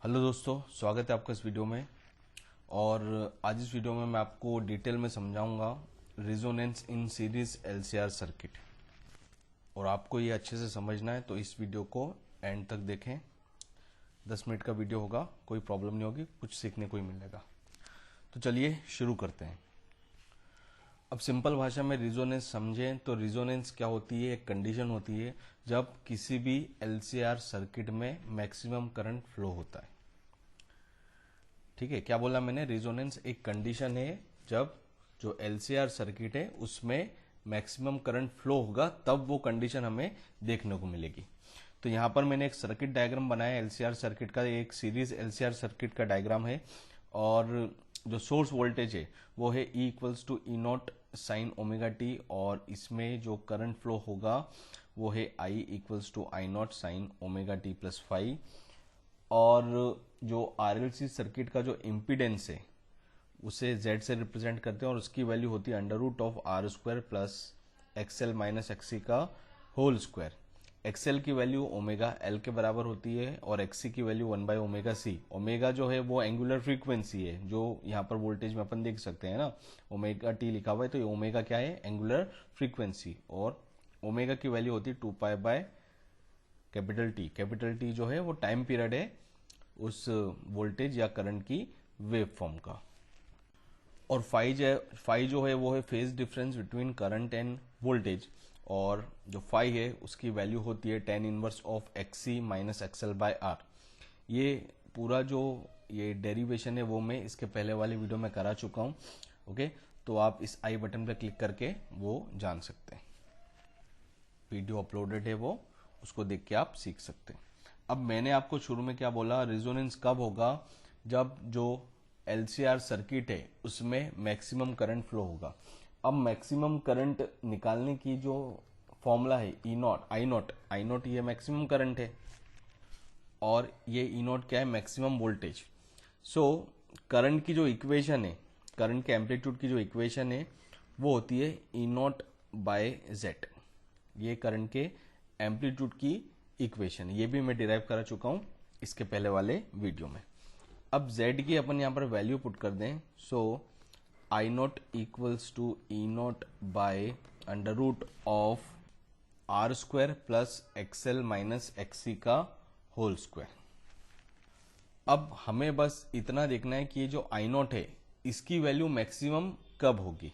Hello दोस्तों, स्वागत है आपका इस वीडियो में। और आज इस वीडियो में मैं आपको डिटेल में समझाऊंगा resonance in series LCR circuit. और आपको ये अच्छे से समझना है तो इस वीडियो को एंड तक देखें। 10 मिनट का वीडियो होगा, कोई प्रॉब्लम नहीं होगी, कुछ सीखने को ही मिलेगा। तो चलिए शुरू करते हैं। अब सिंपल भाषा में रिजोनेंस समझें तो रिजोनेंस क्या होती है? एक कंडीशन होती है जब किसी भी एलसीआर सर्किट में मैक्सिमम करंट फ्लो होता है। ठीक है, क्या बोला मैंने? रिजोनेंस एक कंडीशन है जब जो एलसीआर सर्किट है उसमें मैक्सिमम करंट फ्लो होगा, तब वो कंडीशन हमें देखने को मिलेगी। तो यहां पर मैंने एक सर्किट डायग्राम बनाया एलसीआर सर्किट का, एक सीरीज एलसीआर सर्किट का डायग्राम है। और जो सोर्स वोल्टेज है वो है E equals to E naught sine omega t, और इसमें जो करंट फ्लो होगा वो है I equals to I naught sine omega T plus 5। और जो आरएलसी सर्किट का जो इम्पीडेंस है उसे Z से रिप्रेजेंट करते हैं, और उसकी वैल्यू होती है under root of R square plus XL minus XC का होल स्क्वायर। एक्सएल की वैल्यू ओमेगा एल के बराबर होती है और एक्सी की value 1 by omega C. Omega जो है वो एंगुलर फ्रीक्वेंसी है, जो यहाँ पर वोल्टेज में अपन देख सकते हैं ना, ओमेगा टी लिखा हुआ है, तो ये ओमेगा क्या है? Angular frequency. और ओमेगा की वैल्यू होती है 2 pi by capital T. Capital T जो है वो टाइम पीरियड है उस वोल्टेज या करंट की वेव फॉर्म का। और फाई जो है वो है phase difference between current and voltage, और जो फाई है उसकी वैल्यू होती है tan inverse of XC minus XL by R. ये पूरा जो ये डेरिवेशन है वो मैं इसके पहले वाले वीडियो में करा चुका हूँ। ओके, तो आप इस आई बटन पर क्लिक करके वो जान सकते हैं। वीडियो अपलोडेड है वो, उसको देख के आप सीख सकते हैं। अब मैंने आपको शुरू में क्या बोला? रिजोनेंस कब होगा? जब जो एलसीआर सर्किट है उसमें मैक्सिमम करंट फ्लो होगा। अब मैक्सिमम करंट निकालने की जो फॉर्मूला है ई नॉट आई नॉट ये मैक्सिमम करंट है, और ये ई नॉट क्या है? Maximum voltage. सो करंट की जो इक्वेशन है, करंट के एम्पलीट्यूड की जो इक्वेशन है वो होती है ई नॉट बाय जेड। ये करंट के एम्पलीट्यूड की इक्वेशन, ये भी मैं डिराइव करा चुका हूं इसके पहले वाले वीडियो में। अब z की अपन यहां पर वैल्यू पुट कर दें, so I naught equals to E naught by under root of R square plus XL minus XC का होल स्क्वायर। अब हमें बस इतना देखना है कि ये जो आई नॉट है इसकी वैल्यू मैक्सिमम कब होगी।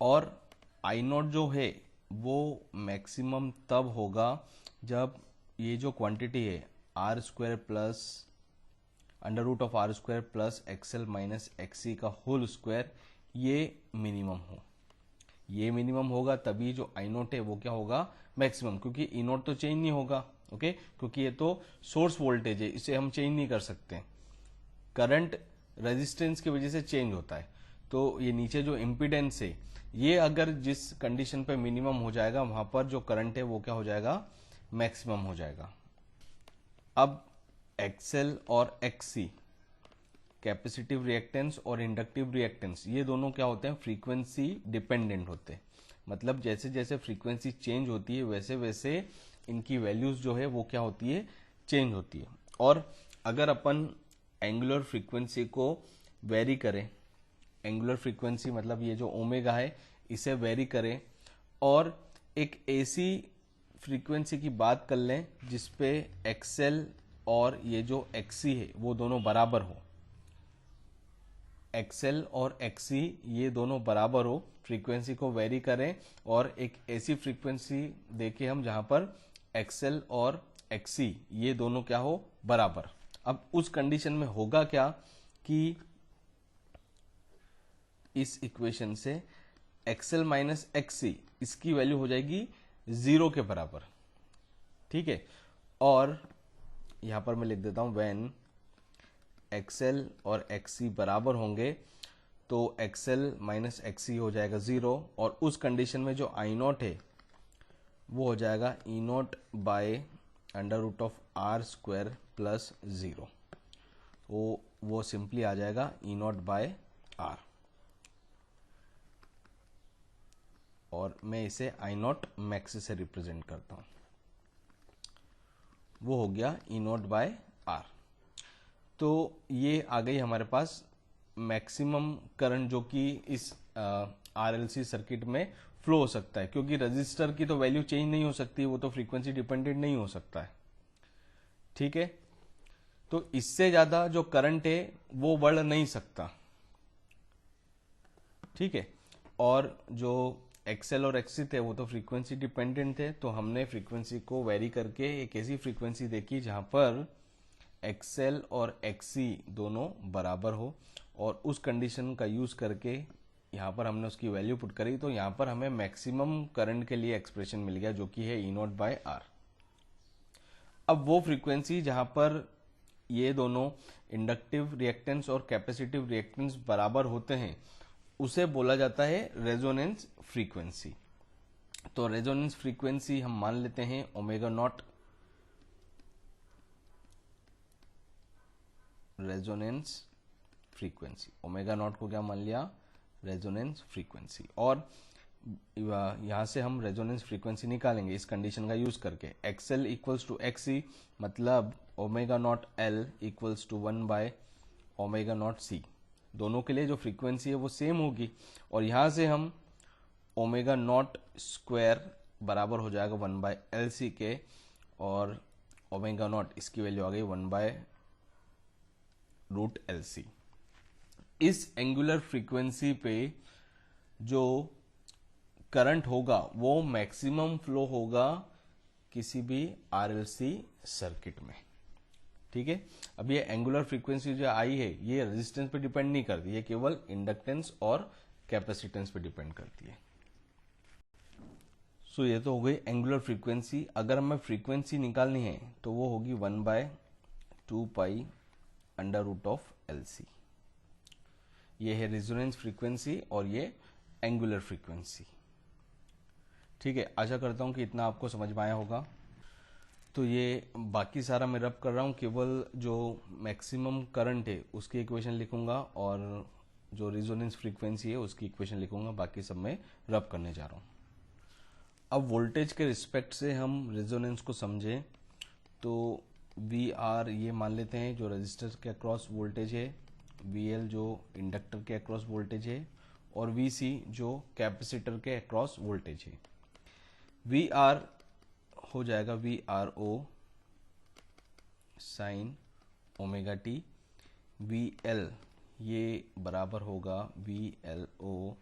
और आई नॉट जो है वो मैक्सिमम तब होगा जब ये जो क्वांटिटी है R square plus under root of R square plus XL minus XC का होल स्क्वायर ये मिनिमम हो। ये मिनिमम होगा तभी जो आई नोट है वो क्या होगा? मैक्सिमम, क्योंकि ई नोट तो चेंज नहीं होगा। ओके, क्योंकि ये तो सोर्स वोल्टेज है, इसे हम चेंज नहीं कर सकते। करंट रेजिस्टेंस की वजह से चेंज होता है। तो ये नीचे जो इम्पीडेंस है ये अगर जिस कंडीशन पे मिनिमम हो जाएगा वहां पर जो करंट है वो क्या हो जाएगा? मैक्सिमम हो जाएगा। अब एक्सएल और एक्सी, कैपेसिटिव रिएक्टेंस और इंडक्टिव रिएक्टेंस, ये दोनों क्या होते हैं? फ्रीक्वेंसी डिपेंडेंट होते हैं। मतलब जैसे जैसे फ्रीक्वेंसी चेंज होती है वैसे वैसे इनकी वैल्यूज जो है वो क्या होती है? चेंज होती है। और अगर अपन एंगुलर फ्रीक्वेंसी को वेरी करें, एंगुलर फ्रीक्वेंसी मतलब ये जो ओमेगा है इसे वेरी करें, और एक ऐसी फ्रीक्वेंसी की बात कर लें जिसपे एक्सएल और ये जो एक्सी है वो दोनों बराबर हो, एक्सएल और एक्सी ये दोनों बराबर हो, फ्रीक्वेंसी को वेरी करें और एक ऐसी फ्रीक्वेंसी देखें हम जहां पर एक्सएल और एक्सी ये दोनों क्या हो? बराबर। अब उस कंडीशन में होगा क्या कि इस इक्वेशन से एक्सएल माइनस एक्सी इसकी वैल्यू हो जाएगी 0 के बराबर। ठीक है, और यहां पर मैं लिख देता हूं व्हेन एक्सएल और एक्सी बराबर होंगे तो एक्सएल माइनस एक्सी हो जाएगा 0, और उस कंडीशन में जो आई नॉट है वो हो जाएगा E naught by under root of R square plus 0। वो सिंपली आ जाएगा ई नॉट बाय आर, और मैं इसे आई नॉट मैक्स से रिप्रेजेंट करता हूं। वो हो गया ई नॉट बाय आर। तो ये आ गई हमारे पास मैक्सिमम करंट जो कि इस आरएलसी सर्किट में फ्लो हो सकता है, क्योंकि रजिस्टर की तो वैल्यू चेंज नहीं हो सकती, वो तो फ्रीक्वेंसी डिपेंडेंट नहीं हो सकता है। ठीक है, तो इससे ज्यादा जो करंट है वो बढ़ नहीं सकता। ठीक है, और जो एक्सएल और एक्सी थे वो तो फ्रीक्वेंसी डिपेंडेंट थे, तो हमने फ्रीक्वेंसी को वेरी करके एक ऐसी फ्रीक्वेंसी देखी जहां पर एक्सएल और एक्सी दोनों बराबर हो, और उस कंडीशन का यूज करके यहाँ पर हमने उसकी वैल्यू पुट करी, तो यहाँ पर हमें मैक्सिमम करंट के लिए एक्सप्रेशन मिल गया जो कि है E0 बाय आर। अब वो फ्रीक्वेंसी जहां पर ये दोनों इंडक्टिव रिएक्टेंस और कैपेसिटिव रिएक्टेंस बराबर होते हैं उसे बोला जाता है रेजोनेंस फ्रीक्वेंसी। तो रेजोनेंस फ्रीक्वेंसी हम मान लेते हैं omega naught, resonance frequency, omega naught को क्या मान लिया, रेजोनेंस फ्रीक्वेंसी। और यहां से हम रेजोनेंस फ्रीक्वेंसी निकालेंगे इस कंडीशन का यूज करके, एक्सएल इक्वल्स टू एक्सी, मतलब omega naught L equals to 1 by omega naught C. दोनों के लिए जो फ्रीक्वेंसी है वो सेम होगी, और यहां से हम ओमेगा नॉट स्क्वायर बराबर हो जाएगा 1 बाय एल सी के, और ओमेगा नॉट इसकी वैल्यू आ गई 1 बाय रूट एल सी। इस एंगुलर फ्रीक्वेंसी पे जो करंट होगा वो मैक्सिमम फ्लो होगा किसी भी आरएलसी सर्किट में। ठीक है, अब ये एंगुलर फ्रीक्वेंसी जो आई है ये रेजिस्टेंस पे डिपेंड नहीं करती, ये केवल इंडक्टेंस और कैपेसिटेंस पे डिपेंड करती है। सो ये तो हो गई एंगुलर फ्रीक्वेंसी। अगर हमें फ्रीक्वेंसी निकालनी है तो वो होगी 1 by 2 pi under root of L C. ये है रेजोनेंस फ्रीक्वेंसी और ये एंगुलर फ्रीक्वेंसी। ठीक है, आशा करता हूं कि इतना आपको समझ में आया होगा। तो ये बाकी सारा मैं रब कर रहा हूं, केवल जो मैक्सिमम करंट है उसकी इक्वेशन लिखूंगा और जो रेजोनेंस फ्रीक्वेंसी है उसकी इक्वेशन लिखूंगा, बाकी सब मैं रब करने जा रहा हूं। अब वोल्टेज के रिस्पेक्ट से हम रेजोनेंस को समझें तो वी आर ये मान लेते हैं जो रजिस्टर के अक्रॉस वोल्टेज है, वी एल जो इंडक्टर के अक्रॉस वोल्टेज है, और वी सी जो कैपेसिटर के अक्रॉस वोल्टेज है। वी आर हो जाएगा V R o sine omega T, V L ये बराबर होगा V L o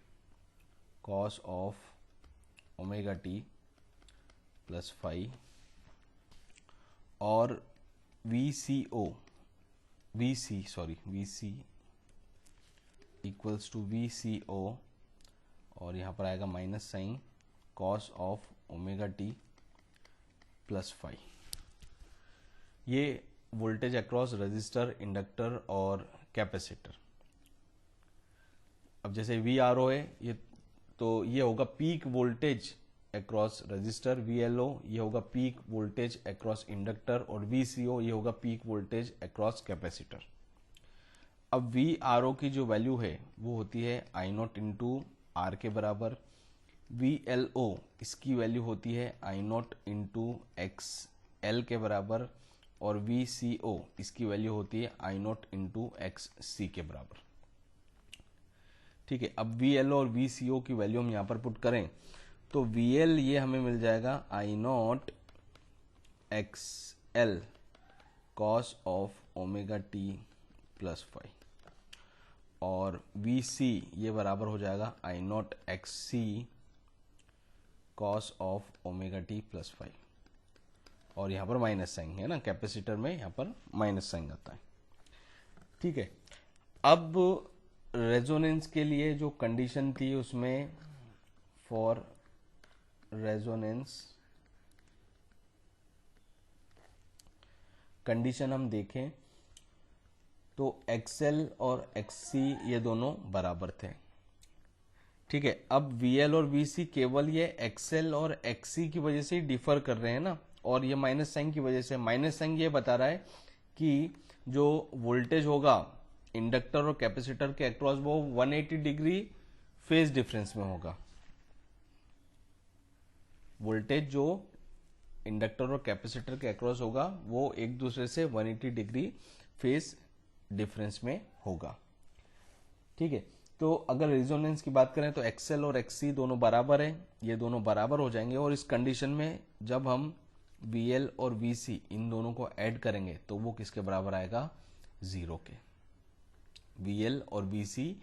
cos of omega T plus phi, और V C equals to V C o, और यहाँ पर आएगा minus sine cos of omega T plus phi. ये voltage across register, inductor और कैपेसिटर। अब जैसे वी आर ओ है ये, तो ये होगा peak voltage across resistor, V L O ये होगा पीक वोल्टेज अक्रॉस इंडक्टर, और वी सी ओ ये होगा पीक वोल्टेज अक्रॉस कैपेसिटर। अब वी आर ओ की जो वैल्यू है वो होती है आई नॉट इंटू आर के बराबर, वी एल ओ इसकी वैल्यू होती है आई नॉट इंटू एक्स एल के बराबर, और वी सी ओ इसकी वैल्यू होती है आई नॉट इंटू एक्स सी के बराबर। ठीक है, अब वी एल ओ और वी सी ओ की वैल्यू हम यहां पर पुट करें तो वी एल ये हमें मिल जाएगा I naught X L cos of omega T plus five, और वी सी ये बराबर हो जाएगा I naught X C cos of omega T plus five, और यहां पर माइनस साइन है ना, कैपेसिटर में यहां पर माइनस साइन आता है। ठीक है, अब रेजोनेंस के लिए जो कंडीशन थी उसमें फॉर रेजोनेंस कंडीशन हम देखें तो एक्सएल और एक्ससी ये दोनों बराबर थे। ठीक है, अब वीएल और वीसी केवल ये एक्सएल और एक्ससी की वजह से डिफर कर रहे हैं ना, और ये माइनस साइन की वजह से, माइनस साइन ये बता रहा है कि जो वोल्टेज होगा इंडक्टर और कैपेसिटर के अक्रॉस वो 180 डिग्री फेज डिफरेंस में होगा। वोल्टेज जो इंडक्टर और कैपेसिटर के अक्रॉस होगा वो एक दूसरे से 180 डिग्री फेज डिफरेंस में होगा। ठीक है, तो अगर रेजोनेंस की बात करें तो एक्सएल और एक्ससी दोनों बराबर है, ये दोनों बराबर हो जाएंगे। और इस कंडीशन में जब हम वीएल और वीसी इन दोनों को ऐड करेंगे तो वो किसके बराबर आएगा, 0 के। वीएल और वीसी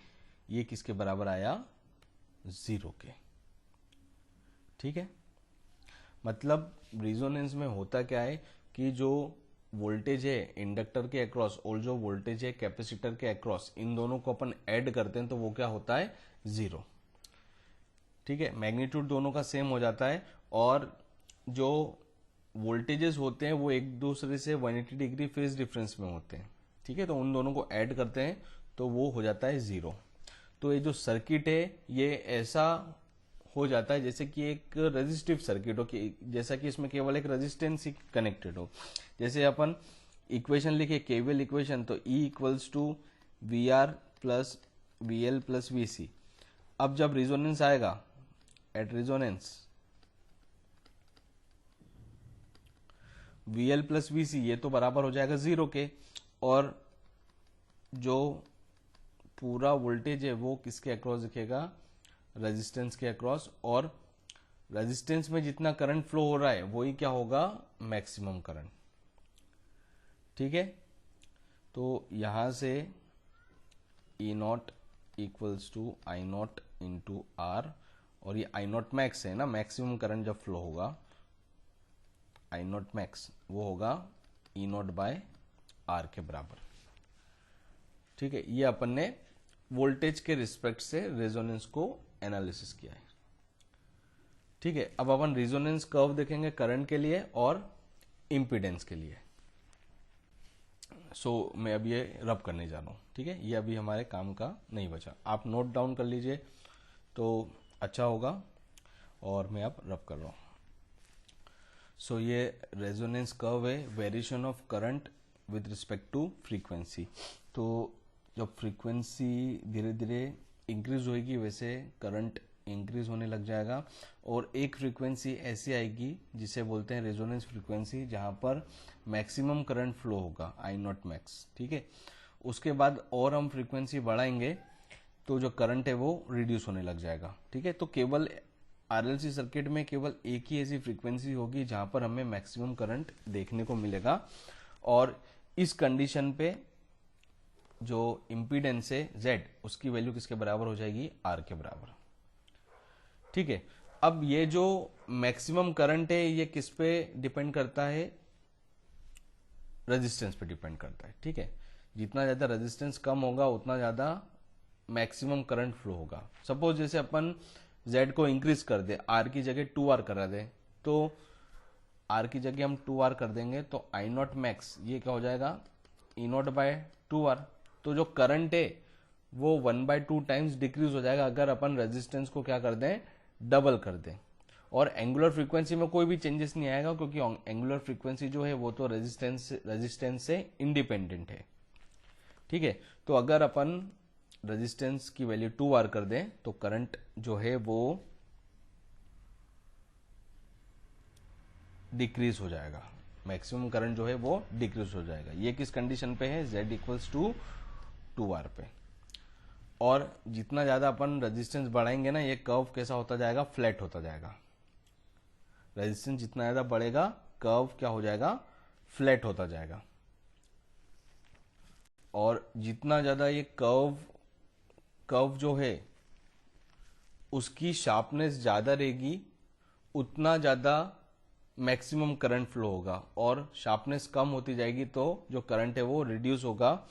ये किसके बराबर आया, 0 के। ठीक है, मतलब रेजोनेंस में होता क्या है कि जो वोल्टेज है इंडक्टर के अक्रॉस और जो वोल्टेज है कैपेसिटर के अक्रॉस, इन दोनों को अपन ऐड करते हैं तो वो क्या होता है, 0। ठीक है, मैग्नीट्यूड दोनों का सेम हो जाता है और जो वोल्टेजेस होते हैं वो एक दूसरे से 180 डिग्री फेज डिफरेंस में होते हैं। ठीक है, तो उन दोनों को ऐड करते हैं तो वो हो जाता है 0। तो ये जो सर्किट है ये ऐसा हो जाता है जैसे कि एक रेजिस्टिव सर्किट हो, कि जैसा कि इसमें केवल एक रेजिस्टेंस ही कनेक्टेड हो। जैसे अपन इक्वेशन लिखे, केवीएल इक्वेशन, तो E equals to V R plus V L plus V C. अब जब रेजोनेंस आएगा, at resonance V L plus V C ये तो बराबर हो जाएगा 0 के, और जो पूरा वोल्टेज है वो किसके अक्रॉस दिखेगा, रेजिस्टेंस के अक्रॉस। और रेजिस्टेंस में जितना करंट फ्लो हो रहा है वही क्या होगा, मैक्सिमम करंट। ठीक है, तो यहां से E naught equals to I naught into R, और ये आई नॉट मैक्स है ना, मैक्सिमम करंट जब फ्लो होगा आई नॉट मैक्स वो होगा ई नॉट बाय आर के बराबर। ठीक है, ये अपन ने वोल्टेज के रिस्पेक्ट से रेजोनेंस को एनालिसिस किया है। ठीक है, अब अपन रेजोनेंस कर्व देखेंगे करंट के लिए और इंपीडेंस के लिए। सो मैं अब ये रब करने जा रहा हूं। ठीक है, ये अभी हमारे काम का नहीं बचा, आप नोट डाउन कर लीजिए तो अच्छा होगा। और मैं अब रब कर रहा हूं। सो ये रेजोनेंस कर्व है, variation of current with respect to frequency. तो जब फ्रीक्वेंसी धीरे धीरे इंक्रीज होगी वैसे करंट इंक्रीज होने लग जाएगा, और एक फ्रीक्वेंसी ऐसी आएगी जिसे बोलते हैं रेजोनेंस फ्रीक्वेंसी, जहां पर मैक्सिमम करंट फ्लो होगा आई नॉट मैक्स। ठीक है, उसके बाद और हम फ्रीक्वेंसी बढ़ाएंगे तो जो करंट है वो रिड्यूस होने लग जाएगा। ठीक है, तो केवल आरएलसी सर्किट में केवल एक ही ऐसी फ्रीक्वेंसी होगी जहां पर हमें मैक्सिमम करंट देखने को मिलेगा, और इस कंडीशन पे जो इंपीडेंस है Z उसकी वैल्यू किसके बराबर हो जाएगी, R के बराबर। ठीक है, अब ये जो मैक्सिमम करंट है ये किस पे डिपेंड करता है, रेजिस्टेंस पे डिपेंड करता है। ठीक है, जितना ज्यादा रेजिस्टेंस कम होगा उतना ज्यादा मैक्सिमम करंट फ्लो होगा। सपोज जैसे अपन Z को इंक्रीज कर दे, R की जगह 2R करा दे, तो R की जगह हम 2R कर देंगे तो आई नॉट मैक्स ये क्या हो जाएगा, ई नॉट बाय 2R। तो जो करंट है वो 1/2 टाइम्स डिक्रीज हो जाएगा अगर अपन रेजिस्टेंस को क्या कर दें, डबल कर दें। और एंगुलर फ्रीक्वेंसी में कोई भी चेंजेस नहीं आएगा, क्योंकि एंगुलर फ्रीक्वेंसी जो है वो तो रेजिस्टेंस से इंडिपेंडेंट है। ठीक है, तो अगर अपन रेजिस्टेंस की वैल्यू 2R कर दें तो करंट जो है वो डिक्रीज हो जाएगा, मैक्सिमम करंट जो है वो डिक्रीज हो जाएगा। ये किस कंडीशन पे है, Z इक्वल्स टू 2R पे। और जितना ज्यादा अपन रेजिस्टेंस बढ़ाएंगे ना, ये कर्व कैसा होता जाएगा, फ्लैट होता जाएगा। रेजिस्टेंस जितना ज्यादा बढ़ेगा कर्व क्या हो जाएगा, फ्लैट होता जाएगा। और जितना ज्यादा ये कर्व जो है उसकी शार्पनेस ज्यादा रहेगी उतना ज्यादा मैक्सिमम करंट फ्लो होगा, और शार्पनेस कम होती जाएगी तो जो करंट है वो रिड्यूस होगा,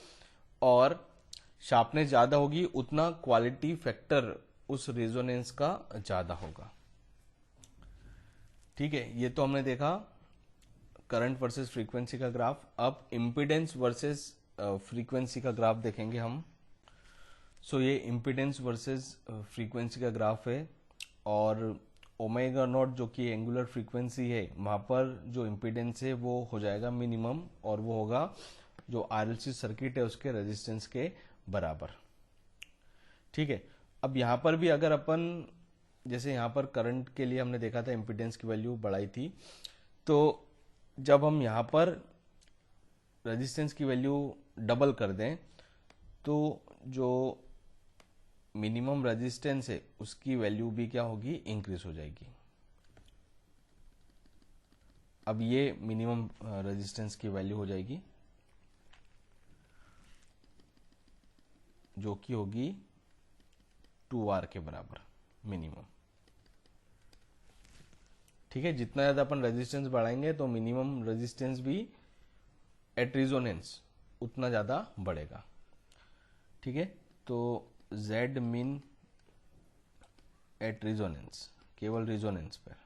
और शार्पनेस ज्यादा होगी उतना क्वालिटी फैक्टर उस रेजोनेंस का ज्यादा होगा। ठीक है, ये तो हमने देखा करंट वर्सेस फ्रीक्वेंसी का ग्राफ। अब इंपीडेंस वर्सेस फ्रीक्वेंसी का ग्राफ देखेंगे हम। सो ये इंपीडेंस वर्सेस फ्रीक्वेंसी का ग्राफ है, और ओमेगा नॉट जो कि एंगुलर फ्रीक्वेंसी है वहां पर जो इंपीडेंस है वो हो जाएगा मिनिमम, और वो होगा जो आरएलसी सर्किट है उसके रेजिस्टेंस के बराबर। ठीक है, अब यहां पर भी अगर अपन जैसे यहां पर करंट के लिए हमने देखा था इंपीडेंस की वैल्यू बढ़ाई थी, तो जब हम यहां पर रेजिस्टेंस की वैल्यू डबल कर दें तो जो मिनिमम रेजिस्टेंस है उसकी वैल्यू भी क्या होगी, इंक्रीज हो जाएगी। अब ये मिनिमम रेजिस्टेंस की वैल्यू हो जाएगी जो कि होगी 2R के बराबर मिनिमम। ठीक है, जितना ज्यादा अपन रेजिस्टेंस बढ़ाएंगे तो मिनिमम रेजिस्टेंस भी एट रिजोनेंस उतना ज्यादा बढ़ेगा। ठीक है, तो Z min एट रिजोनेंस, केवल रिजोनेंस पर,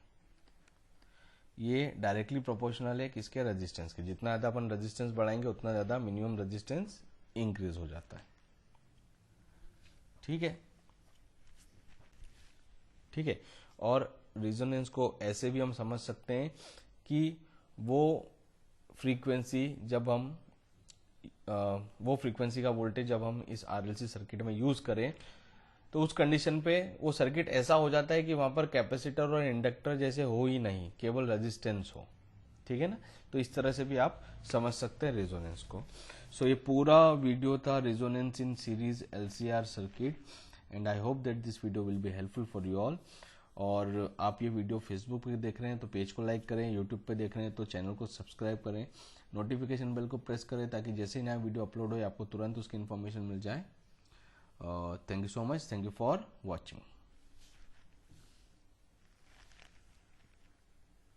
ये डायरेक्टली प्रोपोर्शनल है किसके, रेजिस्टेंस के। जितना ज्यादा अपन रेजिस्टेंस बढ़ाएंगे उतना ज्यादा मिनिमम रेजिस्टेंस इंक्रीज हो जाता है। ठीक है, ठीक है। और रिजोनेंस को ऐसे भी हम समझ सकते हैं कि वो फ्रीक्वेंसी जब हम वो फ्रीक्वेंसी का वोल्टेज जब हम इस आरएलसी सर्किट में यूज करें तो उस कंडीशन पे वो सर्किट ऐसा हो जाता है कि वहां पर कैपेसिटर और इंडक्टर जैसे हो ही नहीं, केवल रेजिस्टेंस हो। ठीक है ना, तो इस तरह से भी आप समझ सकते हैं रेजोनेंस को। सो ये पूरा वीडियो था resonance in series LCR circuit and I hope that this video will be helpful for you all. और आप ये वीडियो फेसबुक पे देख रहे हैं तो पेज को लाइक करें, यूट्यूब पे देख रहे हैं तो चैनल को सब्सक्राइब करें, नोटिफिकेशन बेल को प्रेस करें ताकि जैसे ही नया वीडियो अपलोड हो आपको तुरंत उसकी इन्फॉर्मेशन मिल जाए। Thank you so much, thank you for watching.